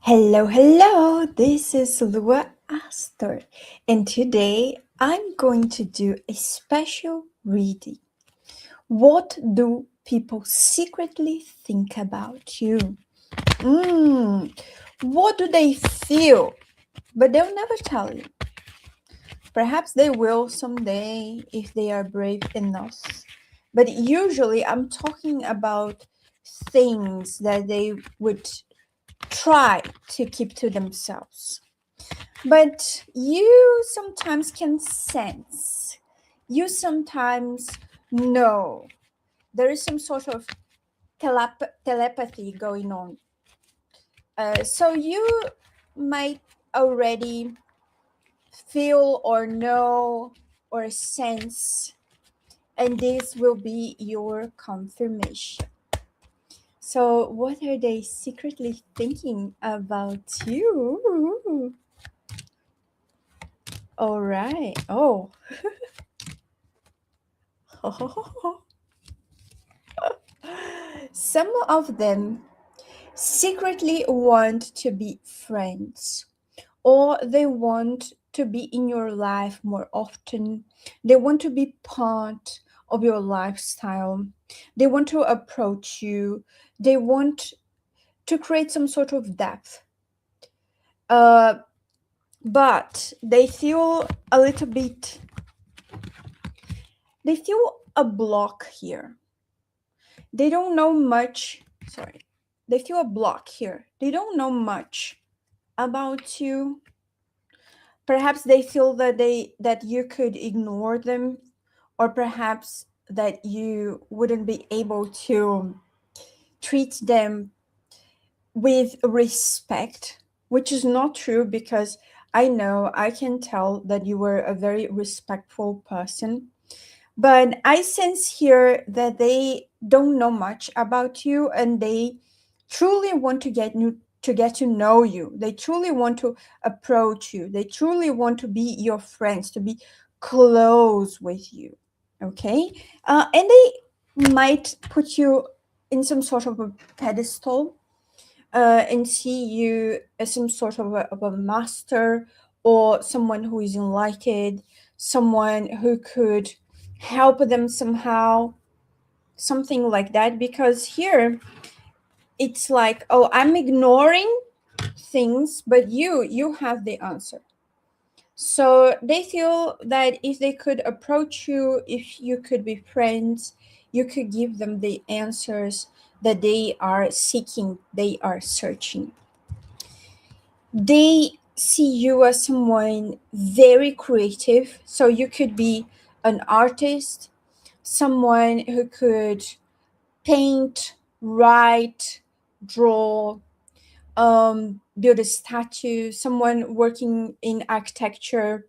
Hello, hello. This is Lua Astor, and today I'm going to do a special reading. What do people secretly think about you? What do they feel? But they'll never tell you. Perhaps they will someday if they are brave enough. But usually I'm talking about things that they would try to keep to themselves. But you sometimes can sense, you sometimes know. There is some sort of telepathy going on. So you might already feel or know or sense, and this will be your confirmation. So, what are they secretly thinking about you? All right. Oh. Some of them secretly want to be friends, or they want to be in your life more often. They want to be part of your lifestyle. They want to approach you. They want to create some sort of depth. Uh, but they feel a little bit, they feel a block here. They don't know much. Sorry. They feel a block here. They don't know much about you. Perhaps they feel that you could ignore them, or perhaps that you wouldn't be able to treat them with respect, which is not true because I can tell that you were a very respectful person. But I sense here that they don't know much about you, and they truly want to get to know you. They truly want to approach you. They truly want to be your friends, to be close with you. Okay? And they might put you in some sort of a pedestal, and see you as some sort of a master, or someone who is enlightened, someone who could help them somehow, something like that. Because here it's like, oh, I'm ignoring things, but you have the answer. So they feel that if they could approach you, if you could be friends, you could give them the answers that they are seeking, they are searching. They see you as someone very creative. So you could be an artist, someone who could paint, write, draw, build a statue, someone working in architecture,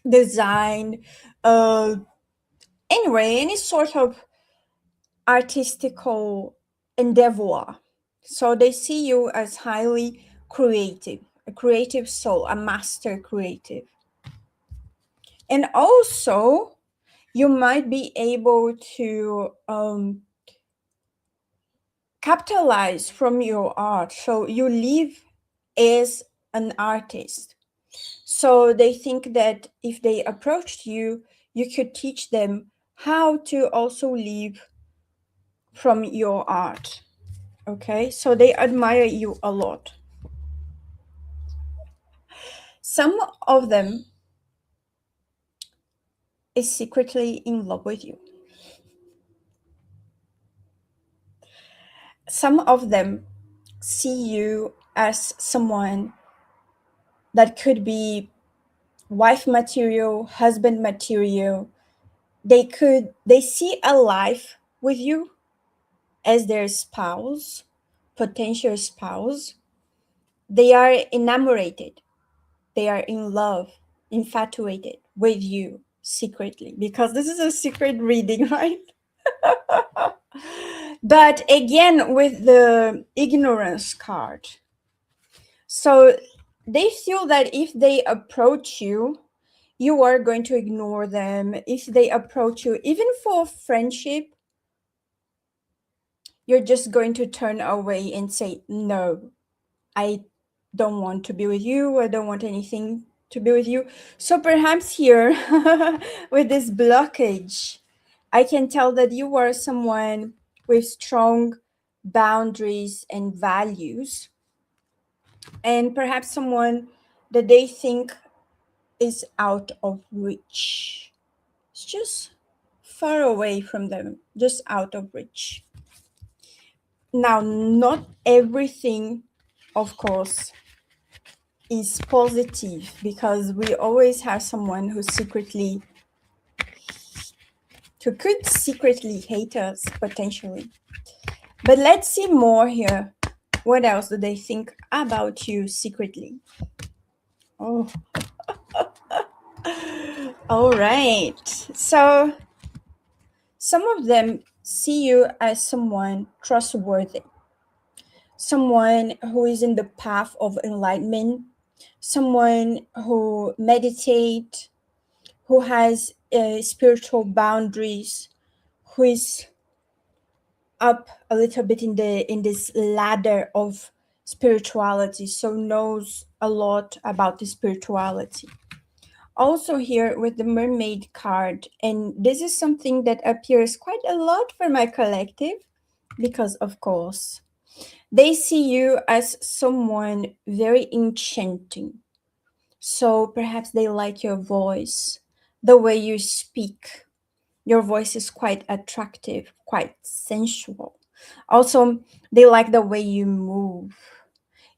design, uh, anyway, any sort of artistical endeavor. So they see you as highly creative, a creative soul, a master creative. And also, you might be able to capitalize from your art. So you live as an artist. So they think that if they approached you, you could teach them how to also live from your art. Okay, so they admire you a lot. Some of them is secretly in love with you. Some of them see you as someone that could be wife material, husband material. They see a life with you as their spouse, potential spouse. They are enamored. They are in love, infatuated with you secretly, because this is a secret reading, right? But again, with the ignorance card. So they feel that if they approach you, you are going to ignore them. If they approach you, even for friendship, you're just going to turn away and say, no, I don't want to be with you or don't want anything to be with you. So perhaps here, with this blockage, I can tell that you are someone with strong boundaries and values, and perhaps someone that they think is out of reach. It's just far away from them, just out of reach. Now, not everything, of course, is positive, because we always have someone who could secretly hate us potentially. But let's see more here. What else do they think about you secretly? Oh, all right. So some of them see you as someone trustworthy, someone who is in the path of enlightenment, someone who meditate, who has spiritual boundaries, who is up a little bit in this ladder of spirituality, so knows a lot about the spirituality. Also here with the mermaid card, and this is something that appears quite a lot for my collective, because of course they see you as someone very enchanting. So perhaps they like your voice, the way you speak. Your voice is quite attractive, quite sensual. Also, they like the way you move.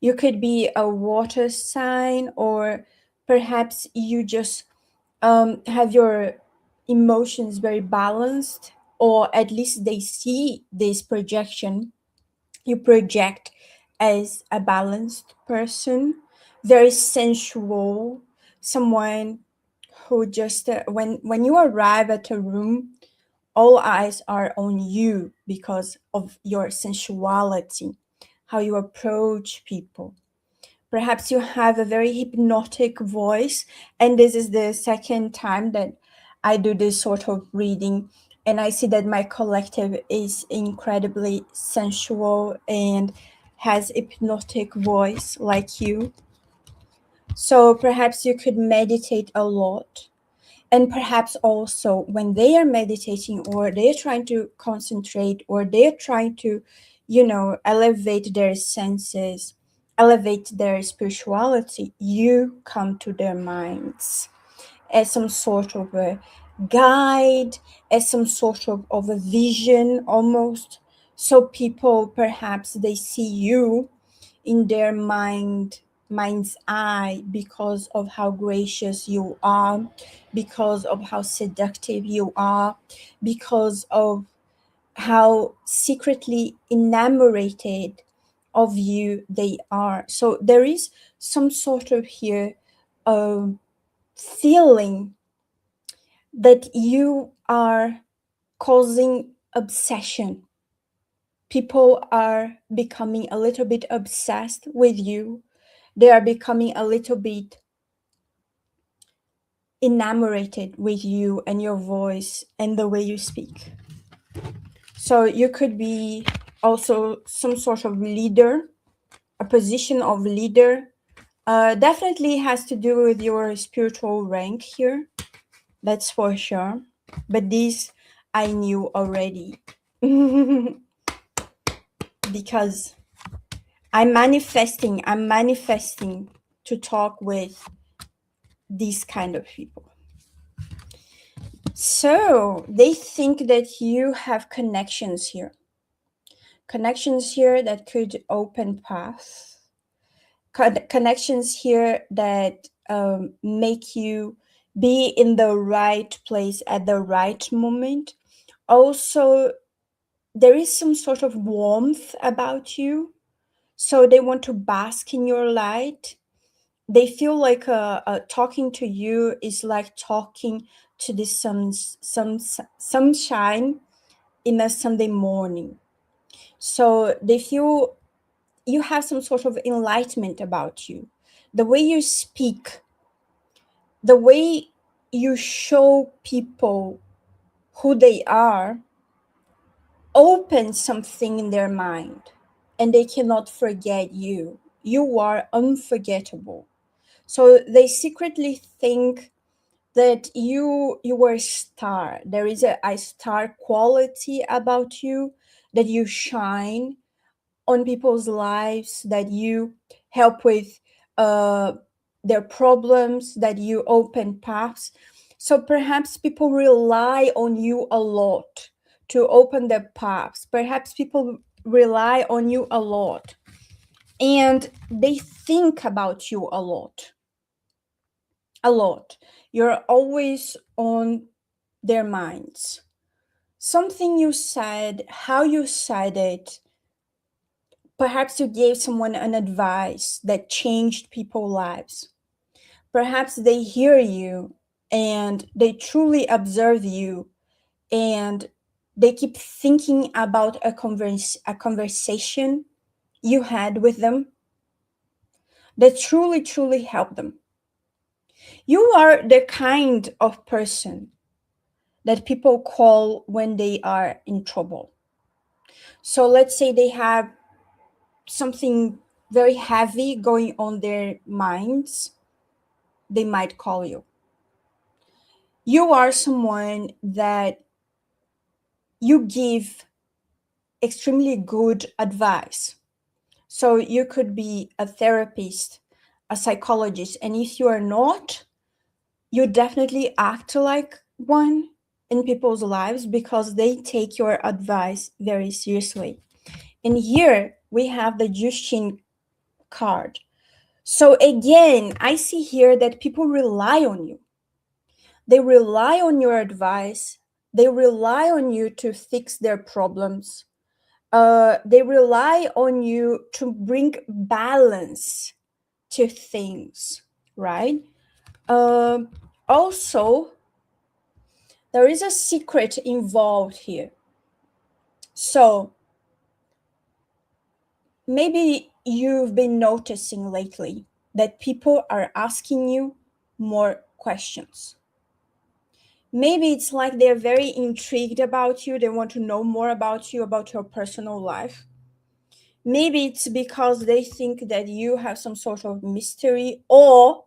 You could be a water sign, or perhaps you just have your emotions very balanced, or at least they see this projection. You project as a balanced person, very sensual, someone who just when you arrive at a room, all eyes are on you because of your sensuality, how you approach people. Perhaps you have a very hypnotic voice, and this is the second time that I do this sort of reading, and I see that my collective is incredibly sensual and has hypnotic voice like you. So perhaps you could meditate a lot, and perhaps also when they are meditating, or they're trying to concentrate, or they're trying to elevate their senses, elevate their spirituality, you come to their minds as some sort of a guide, as some sort of a vision almost. So people, perhaps they see you in their mind's eye, because of how gracious you are, because of how seductive you are, because of how secretly enamored of you they are. So there is some sort of here feeling that you are causing obsession. People are becoming a little bit obsessed with you. They are becoming a little bit enamored with you and your voice and the way you speak. So you could be also some sort of leader, a position of leader. Definitely has to do with your spiritual rank here. That's for sure. But this I knew already. Because I'm manifesting to talk with these kind of people. So they think that you have connections here that could open paths, connections here that make you be in the right place at the right moment. Also, there is some sort of warmth about you, so they want to bask in your light. They feel like talking to you is like talking to the sunshine in a Sunday morning. So they feel you have some sort of enlightenment about you. The way you speak, the way you show people who they are, opens something in their mind, and they cannot forget you. You are unforgettable. So they secretly think that you were a star. There is a star quality about you, that you shine on people's lives, that you help with uh, their problems, that you open paths. So perhaps people rely on you a lot to open their paths. Perhaps people rely on you a lot and they think about you a lot. A lot. You're always on their minds. Something you said, how you said it, perhaps you gave someone an advice that changed people's lives. Perhaps they hear you and they truly observe you and they keep thinking about a conversation you had with them that truly helped them. You are the kind of person that people call when they are in trouble. So let's say they have something very heavy going on their minds, they might call you. You are someone that you give extremely good advice. So you could be a therapist, a psychologist, and if you are not, you definitely act like one in people's lives because they take your advice very seriously. And here we have the Justin card. So again, I see here that people rely on you. They rely on your advice. They rely on you to fix their problems. They rely on you to bring balance to things, right? Um Also, there is a secret involved here. So maybe you've been noticing lately that people are asking you more questions. Maybe it's like they're very intrigued about you, they want to know more about you, about your personal life. Maybe it's because they think that you have some sort of mystery, or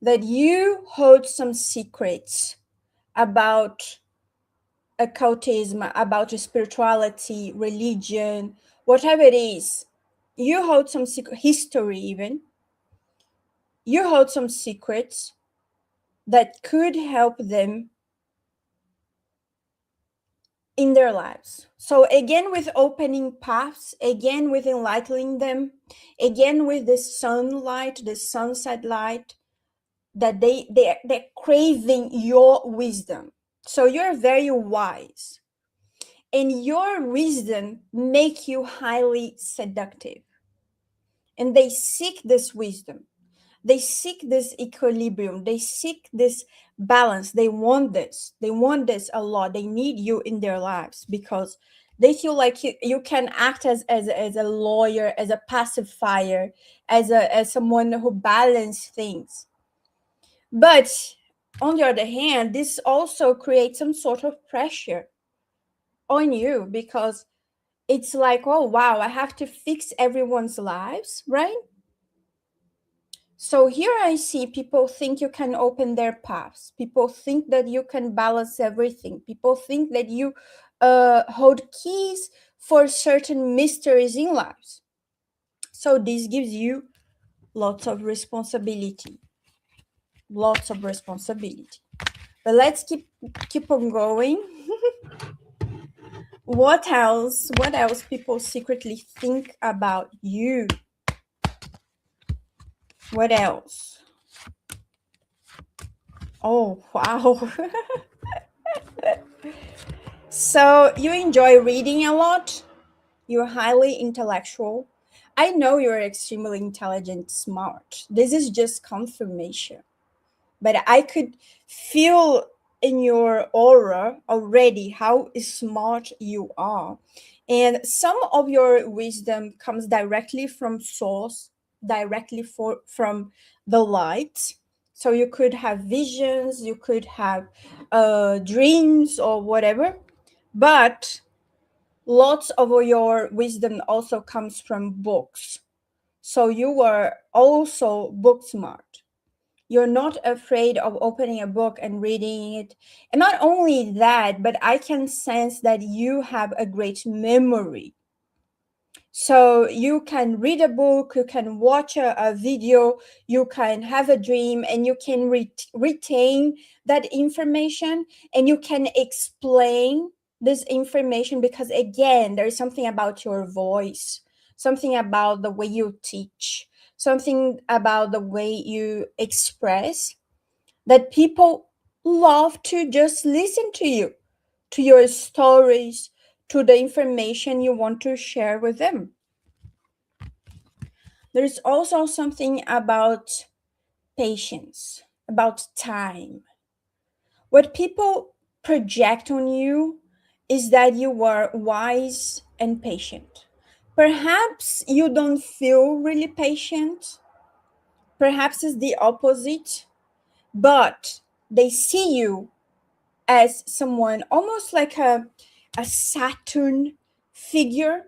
that you hold some secrets about occultism, about spirituality, religion, whatever it is. You hold some secret history, even. You hold some secrets that could help them in their lives. So again, with opening paths, again with enlightening them, again with the sunlight, the sunset light, that they're craving your wisdom. So you're very wise, and your wisdom make you highly seductive, and they seek this wisdom, they seek this equilibrium, they seek this balance, they want this a lot, they need you in their lives because they feel like you can act as a lawyer, as a pacifier, as someone who balance things. But on the other hand, this also creates some sort of pressure on you because it's like, oh wow, I have to fix everyone's lives, right? So here I see people think you can open their paths. People think that you can balance everything. People think that you hold keys for certain mysteries in lives. So this gives you lots of responsibility. Lots of responsibility. But let's keep on going. What else? What else people secretly think about you? What else? Oh, wow. So you enjoy reading a lot? You're highly intellectual. I know you're extremely intelligent, smart. This is just confirmation. But I could feel in your aura already how smart you are. And some of your wisdom comes directly from source, directly from the light. So you could have visions, you could have dreams or whatever. But Lots of your wisdom also comes from books. So you are also book smart. You're not afraid of opening a book and reading it. And not only that, but I can sense that you have a great memory. So you can read a book, you can watch a video, you can have a dream, and you can retain that information, and you can explain this information, because again, there is something about your voice, something about the way you teach, something about the way you express, that people love to just listen to you, to your stories, to the information you want to share with them. There's also something about patience, about time. What people project on you is that you are wise and patient. Perhaps you don't feel really patient. Perhaps it's the opposite, but they see you as someone almost like a Saturn figure,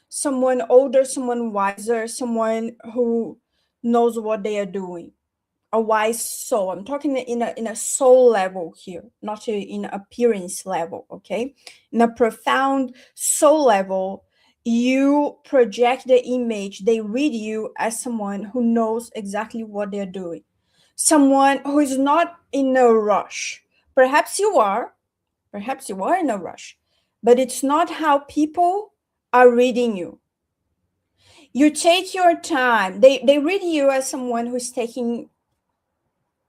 someone older, someone wiser, someone who knows what they are doing. A wise soul. I'm talking in a soul level here, not in appearance level, okay? In a profound soul level, you project the image, they read you as someone who knows exactly what they're doing. Someone who is not in a rush. Perhaps you are in a rush, but it's not how people are reading you. You take your time. They read you as someone who's taking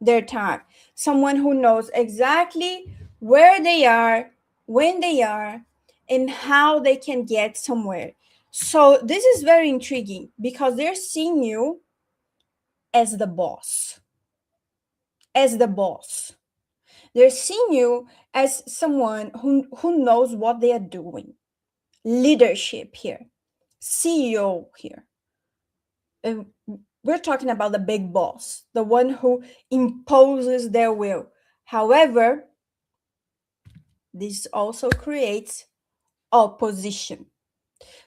their time, someone who knows exactly where they are, when they are, and how they can get somewhere. So this is very intriguing because they're seeing you as the boss, as the boss. They're seeing you as someone who knows what they are doing. Leadership here, CEO here. Uh, we're talking about the big boss, the one who imposes their will. However, this also creates opposition.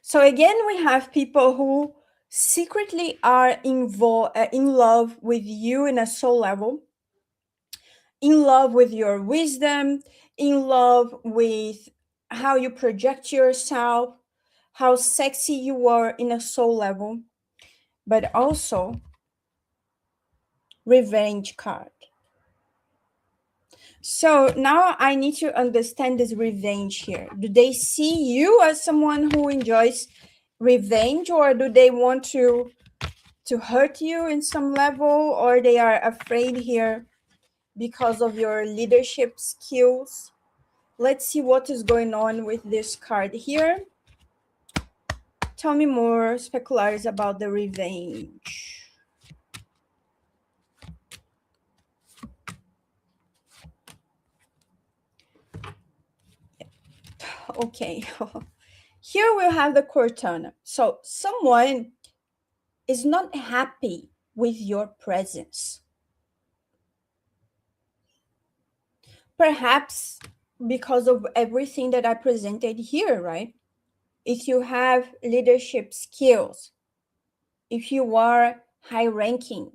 So again, we have people who secretly are in love with you in a soul level, in love with your wisdom, in love with how you project yourself, how sexy you are in a soul level, but also revenge card. So now I need to understand this revenge here. Do they see you as someone who enjoys revenge, or do they want to hurt you in some level, or they are afraid here because of your leadership skills? Let's see what is going on with this card here. Tell me more, speculars, about the revenge. Okay. Here we have the Cortana. So someone is not happy with your presence. Perhaps because of everything that I presented here, right? If you have leadership skills, if you are high ranking,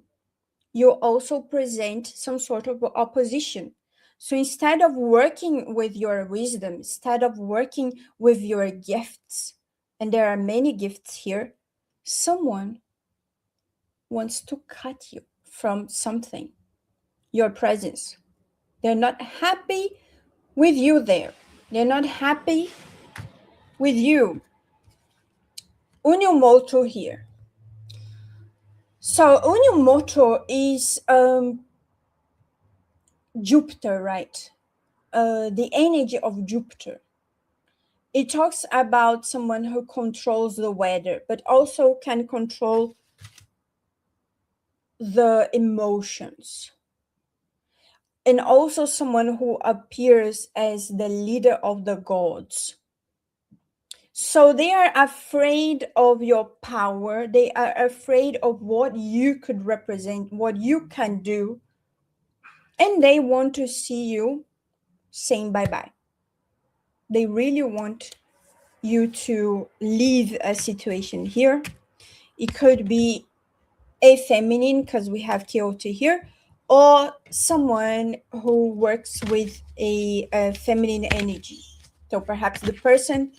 you also present some sort of opposition. So instead of working with your wisdom, instead of working with your gifts, and there are many gifts here, someone wants to cut you from something, your presence. They're not happy with you there. They're not happy with you. Unyomoto here. So Unyomoto is Jupiter, right? The energy of Jupiter. It talks about someone who controls the weather, but also can control the emotions. And also someone who appears as the leader of the gods. So they are afraid of your power. They are afraid of what you could represent, what you can do. And they want to see you saying bye bye. They really want you to leave a situation here. It could be a feminine, because we have Kyoto here, or someone who works with a feminine energy. So perhaps the person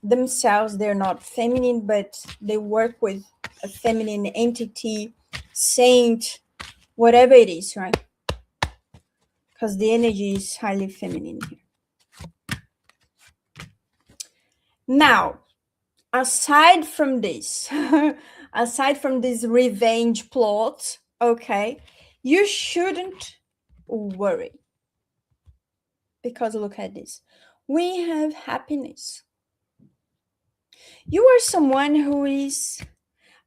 themselves, they're not feminine, but they work with a feminine entity, saint, whatever it is, right? Because the energy is highly feminine here. Now, aside from this, aside from this revenge plot, okay, you shouldn't worry. Because look at this. We have happiness. You are someone who is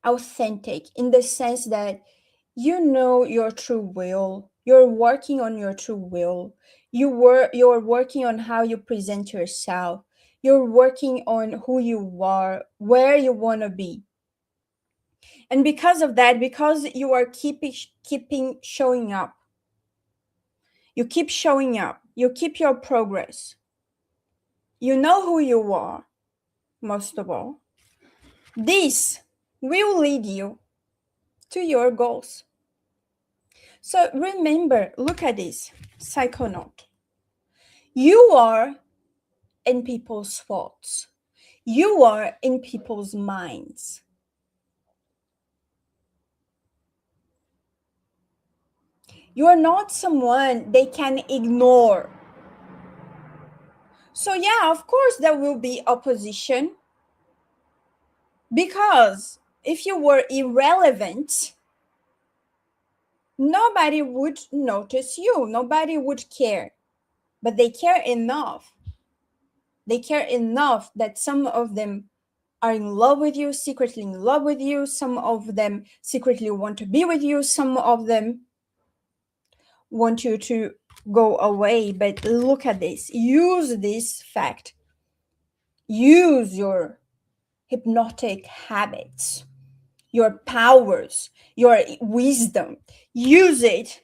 authentic in the sense that you know your true will. You're working on your true will. You're working on how you present yourself. You're working on who you are, where you want to be. And because of that, because you are keeping showing up, you keep showing up, you keep your progress. You know who you are, most of all. This will lead you to your goals. So remember, look at this psychonaut. You are in people's thoughts. You are in people's minds. You are not someone they can ignore. So yeah, of course there will be opposition, because if you were irrelevant, nobody would notice you, nobody would care. But they care enough. They care enough that some of them are in love with you, secretly in love with you. Some of them secretly want to be with you. Some of them want you to go away. But look at this. Use this fact. Use your hypnotic habits, your powers, your wisdom. Use it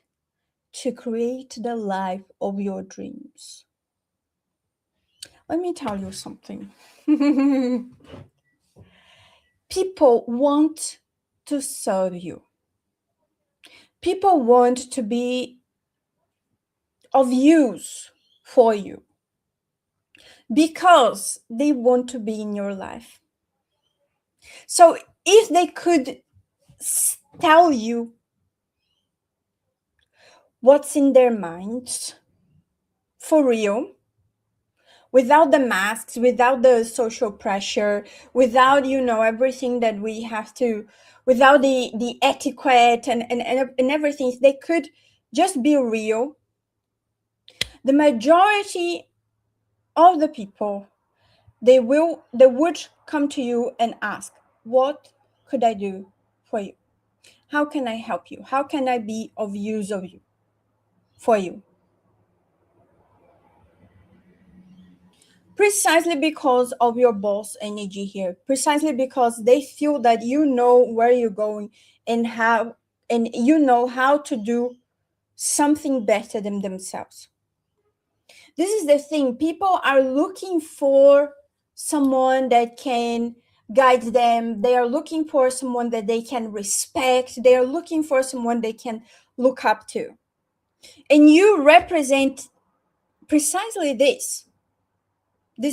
to create the life of your dreams. Let me tell you something. People want to serve you. People want to be of use for you because they want to be in your life. So if they could tell you what's in their minds for real, without the masks, without the social pressure, without, everything that we have to, without the etiquette and everything, if they could just be real, the majority of the people, they would come to you and ask, what could I do for you? How can I help you? How can I be of use of you for you? Precisely because of your boss energy here, precisely because they feel that you know where you're going and you know how to do something better than themselves. This is the thing. People are looking for someone that can guide them. They are looking for someone that they can respect. They are looking for someone they can look up to. And you represent precisely this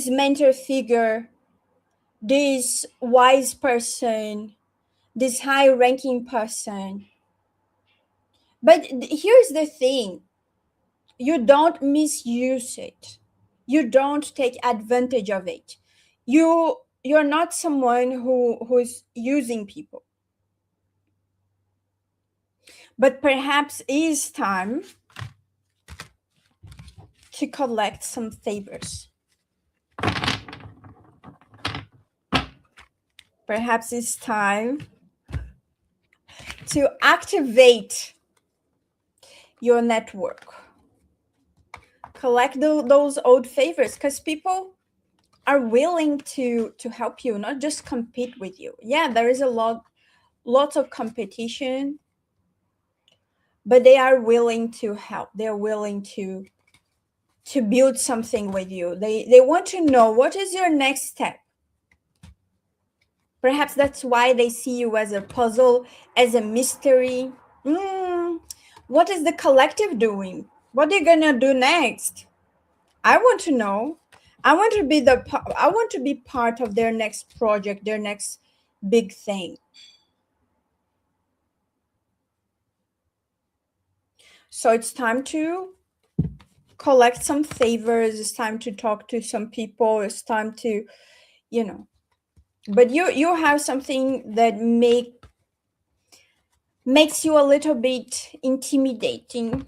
mentor figure, this wise person, this high ranking person. But here's the thing. You don't misuse it. You don't take advantage of it. You're not someone who's using people. But perhaps it is time to collect some favors. Perhaps it's time to activate your network. Collect those old favors, because people are willing to help you, not just compete with you. Yeah, there is lots of competition, but they are willing to help. They're willing to to build something with you. They want to know what is your next step. Perhaps that's why they see you as a puzzle, as a mystery. What is the collective doing? What are you gonna do next? I want to know. I want to be part of their next project, their next big thing. So it's time to collect some favors. It's time to talk to some people. It's time to, but you have something that makes you a little bit intimidating.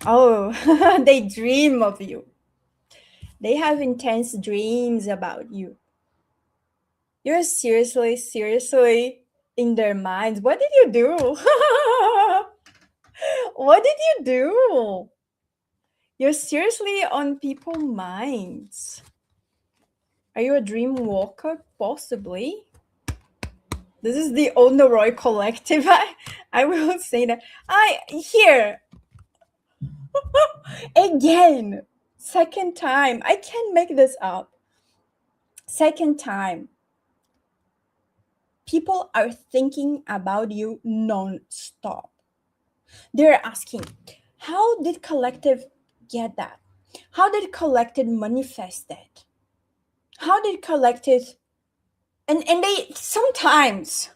Oh, they dream of you. They have intense dreams about you. You're seriously in their minds. What did you do? What did you do? You're seriously on people's minds. Are you a dream walker? Possibly. This is the Onoroi collective. I will say that. Here. Again. Second time. I can't make this up. Second time. People are thinking about you non-stop. They're asking, how did collective get that? How did collective manifest that? How did collective, and they sometimes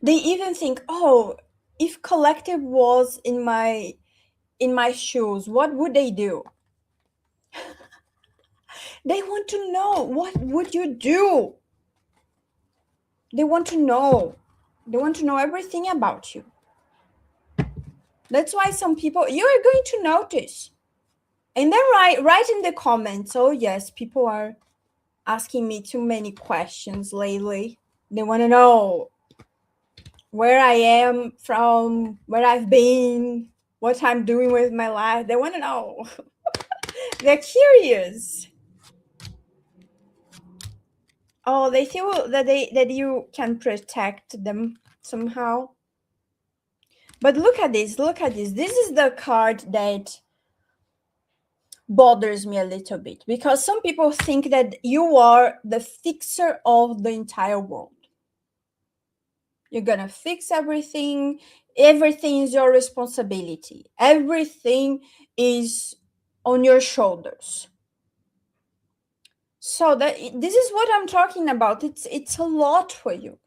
they even think, oh, if collective was in my shoes, what would they do? They want to know, what would you do? They want to know everything about you. That's why some people, you are going to notice. And then write in the comments, oh yes, people are asking me too many questions lately. They want to know where I am from, where I've been, what I'm doing with my life. They want to know. They're curious. Oh, they feel that you can protect them somehow. But look at this. This is the card that bothers me a little bit, because some people think that you are the fixer of the entire world. You're gonna fix everything. Everything is your responsibility. Everything is on your shoulders. So this is what I'm talking about. It's a lot for you.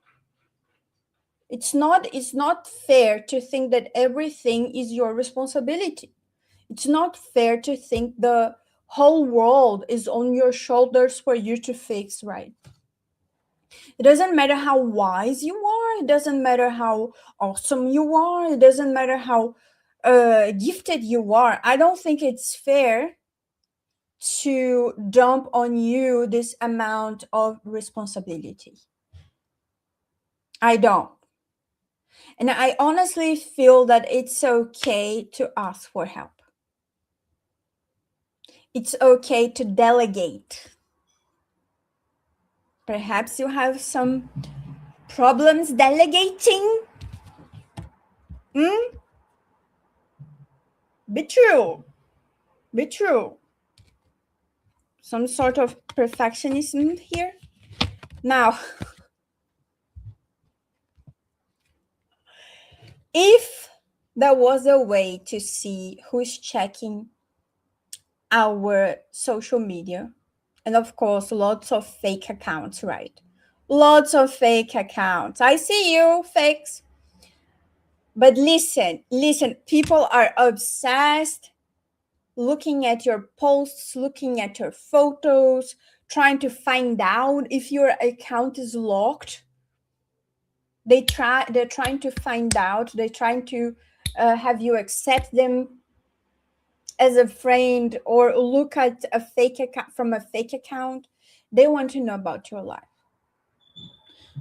It's not fair to think that everything is your responsibility. It's not fair to think the whole world is on your shoulders for you to fix, right? It doesn't matter how wise you are. It doesn't matter how awesome you are. It doesn't matter how gifted you are. I don't think it's fair to dump on you this amount of responsibility. I don't. And I honestly feel that it's okay to ask for help. It's okay to delegate. Perhaps you have some problems delegating. Be true. Some sort of perfectionism here. Now, if there was a way to see who's checking our social media, and of course, lots of fake accounts, right? Lots of fake accounts. I see you, fakes. But listen, people are obsessed looking at your posts, looking at your photos, trying to find out if your account is locked. They're trying to find out. They're trying to have you accept them as a friend or look at a fake account from a fake account. They want to know about your life.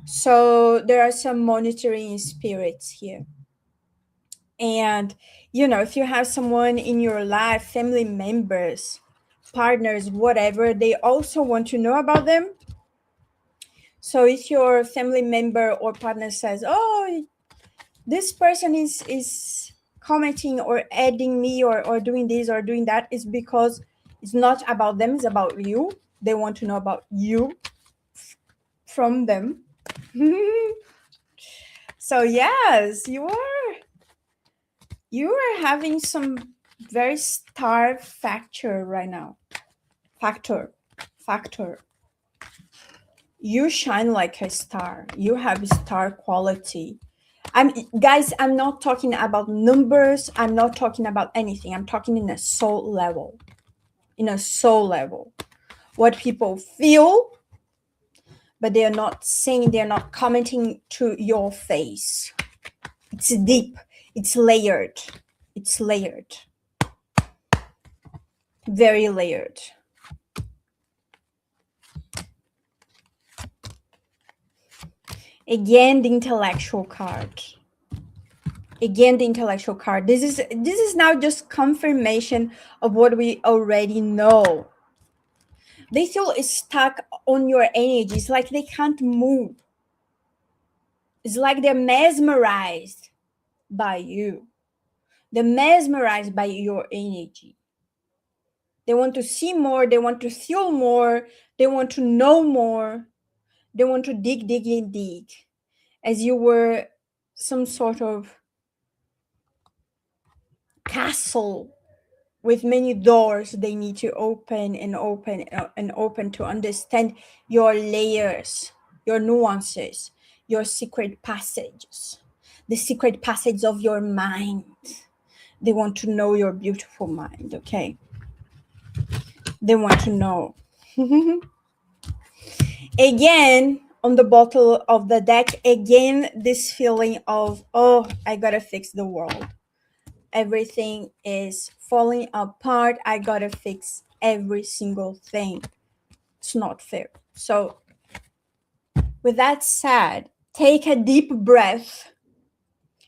So there are some monitoring spirits here. And if you have someone in your life, family members, partners, whatever, they also want to know about them. So if your family member or partner says, oh, this person is commenting or adding me or doing this or doing that is because it's not about them, it's about you. They want to know about you from them. So yes, you are having some very star factor right now. Factor. You shine like a star. You have star quality. Guys, I'm not talking about numbers. I'm not talking about anything. I'm talking in a soul level. In a soul level. What people feel, but they're not saying, they're not commenting to your face. It's deep. It's layered. It's layered. Very layered. Again, the intellectual card. Again, the intellectual card. This is now just confirmation of what we already know. They feel stuck on your energy. It's like they can't move. It's like they're mesmerized by you. They're mesmerized by your energy. They want to see more. They want to feel more. They want to know more. They want to dig. As you were some sort of castle with many doors they need to open and open to understand your layers, your nuances, your secret passages, the secret passage of your mind. They want to know your beautiful mind, okay? They want to know. Again, on the bottom of the deck, again, this feeling of, oh, I gotta fix the world. Everything is falling apart. I gotta fix every single thing. It's not fair. So, with that said, take a deep breath.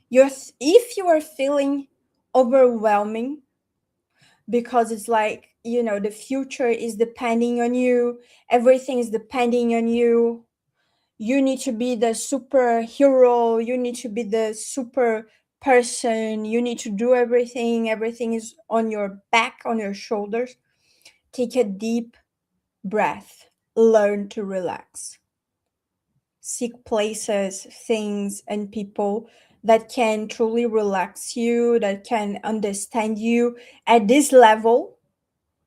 If you are feeling overwhelming, because it's like, the future is depending on you, everything is depending on you. You need to be the superhero. You need to be the super person. You need to do everything. Everything is on your back, on your shoulders. Take a deep breath. Learn to relax. Seek places, things, and people that can truly relax you, that can understand you at this level,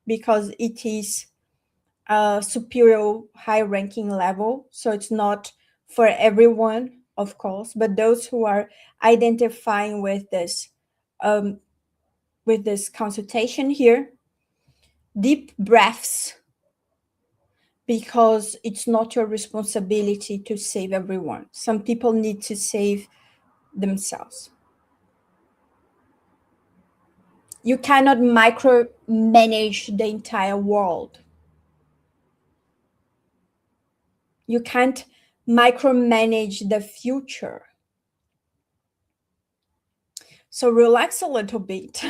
because it is a superior high ranking level. So it's not for everyone, of course, but those who are identifying with this consultation here, deep breaths, because it's not your responsibility to save everyone. Some people need to save themselves. You cannot micromanage the entire world. You can't micromanage the future. So relax a little bit.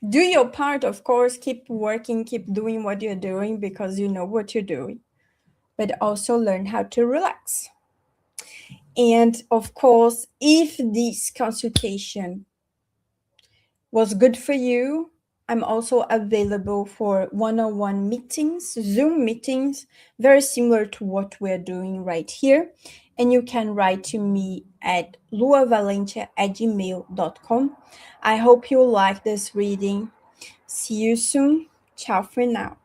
Do your part, of course. Keep working, keep doing what you're doing because you know what you're doing. But also learn how to relax. And of course, if this consultation was good for you, I'm also available for one-on-one meetings, Zoom meetings, very similar to what we're doing right here. And you can write to me at luavalentia@gmail.com. I hope you like this reading. See you soon. Ciao for now.